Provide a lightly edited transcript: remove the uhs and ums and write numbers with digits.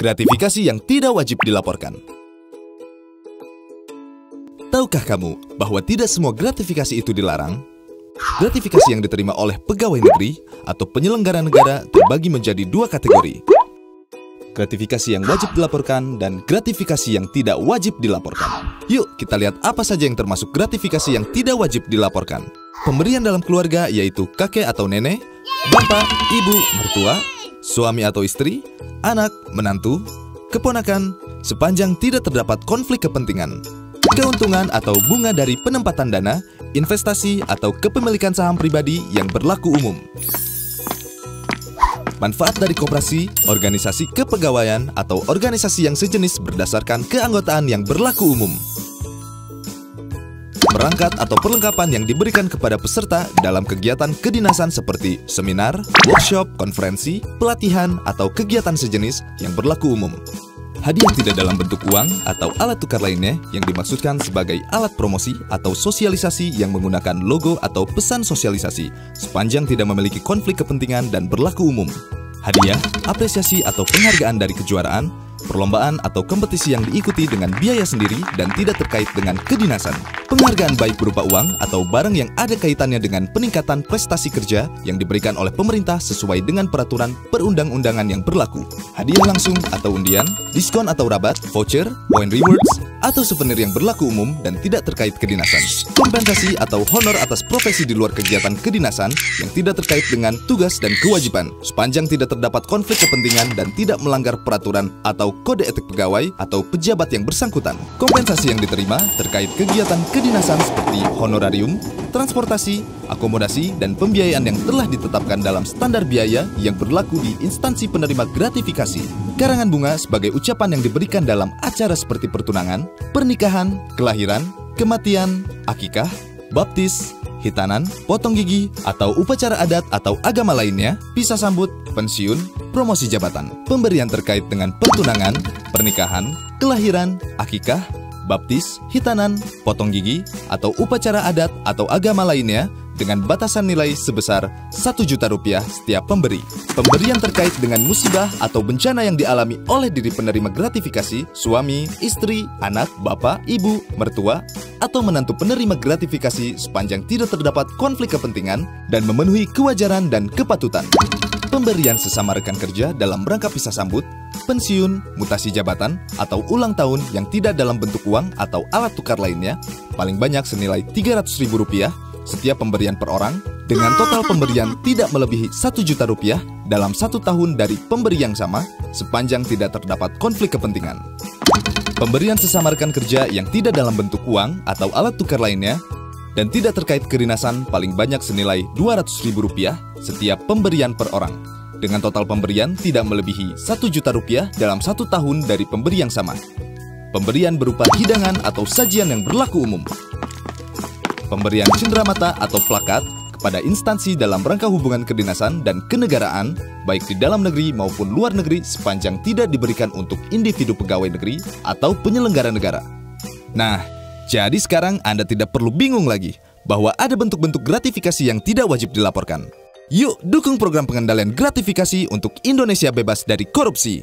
Gratifikasi yang tidak wajib dilaporkan. Tahukah kamu bahwa tidak semua gratifikasi itu dilarang? Gratifikasi yang diterima oleh pegawai negeri atau penyelenggara negara terbagi menjadi dua kategori. Gratifikasi yang wajib dilaporkan dan gratifikasi yang tidak wajib dilaporkan. Yuk kita lihat apa saja yang termasuk gratifikasi yang tidak wajib dilaporkan. Pemberian dalam keluarga yaitu kakek atau nenek, bapak, ibu, mertua, suami atau istri, anak, menantu, keponakan, sepanjang tidak terdapat konflik kepentingan. Keuntungan atau bunga dari penempatan dana, investasi atau kepemilikan saham pribadi yang berlaku umum. Manfaat dari koperasi, organisasi kepegawaian, atau organisasi yang sejenis berdasarkan keanggotaan yang berlaku umum. Perangkat atau perlengkapan yang diberikan kepada peserta dalam kegiatan kedinasan seperti seminar, workshop, konferensi, pelatihan, atau kegiatan sejenis yang berlaku umum. Hadiah tidak dalam bentuk uang atau alat tukar lainnya yang dimaksudkan sebagai alat promosi atau sosialisasi yang menggunakan logo atau pesan sosialisasi sepanjang tidak memiliki konflik kepentingan dan berlaku umum. Hadiah, apresiasi atau penghargaan dari kejuaraan, perlombaan atau kompetisi yang diikuti dengan biaya sendiri dan tidak terkait dengan kedinasan. Penghargaan baik berupa uang atau barang yang ada kaitannya dengan peningkatan prestasi kerja yang diberikan oleh pemerintah sesuai dengan peraturan perundang-undangan yang berlaku. Hadiah langsung atau undian, diskon atau rabat, voucher, point rewards, atau souvenir yang berlaku umum dan tidak terkait kedinasan. Kompensasi atau honor atas profesi di luar kegiatan kedinasan yang tidak terkait dengan tugas dan kewajiban, sepanjang tidak terdapat konflik kepentingan dan tidak melanggar peraturan atau kode etik pegawai atau pejabat yang bersangkutan. Kompensasi yang diterima terkait kegiatan kedinasan seperti honorarium, transportasi, akomodasi, dan pembiayaan yang telah ditetapkan dalam standar biaya yang berlaku di instansi penerima gratifikasi. Karangan bunga sebagai ucapan yang diberikan dalam acara seperti pertunangan, pernikahan, kelahiran, kematian, akikah, baptis, hitanan, potong gigi, atau upacara adat atau agama lainnya, pisah sambut, pensiun, promosi jabatan. Pemberian terkait dengan pertunangan, pernikahan, kelahiran, akikah, baptis, hitanan, potong gigi, atau upacara adat atau agama lainnya dengan batasan nilai sebesar Rp1 juta setiap pemberi. Pemberian terkait dengan musibah atau bencana yang dialami oleh diri penerima gratifikasi, suami, istri, anak, bapak, ibu, mertua, atau menantu penerima gratifikasi sepanjang tidak terdapat konflik kepentingan dan memenuhi kewajaran dan kepatutan. Pemberian sesama rekan kerja dalam rangka pisah sambut, pensiun, mutasi jabatan, atau ulang tahun yang tidak dalam bentuk uang atau alat tukar lainnya, paling banyak senilai Rp300.000 setiap pemberian per orang, dengan total pemberian tidak melebihi Rp1 juta dalam 1 tahun dari pemberi yang sama, sepanjang tidak terdapat konflik kepentingan. Pemberian sesama rekan kerja yang tidak dalam bentuk uang atau alat tukar lainnya, dan tidak terkait kedinasan paling banyak senilai Rp200.000 setiap pemberian per orang, dengan total pemberian tidak melebihi Rp1 juta dalam 1 tahun dari pemberi yang sama. Pemberian berupa hidangan atau sajian yang berlaku umum. Pemberian cenderamata atau plakat kepada instansi dalam rangka hubungan kedinasan dan kenegaraan, baik di dalam negeri maupun luar negeri sepanjang tidak diberikan untuk individu pegawai negeri atau penyelenggara negara. Nah, jadi sekarang Anda tidak perlu bingung lagi bahwa ada bentuk-bentuk gratifikasi yang tidak wajib dilaporkan. Yuk dukung program pengendalian gratifikasi untuk Indonesia bebas dari korupsi.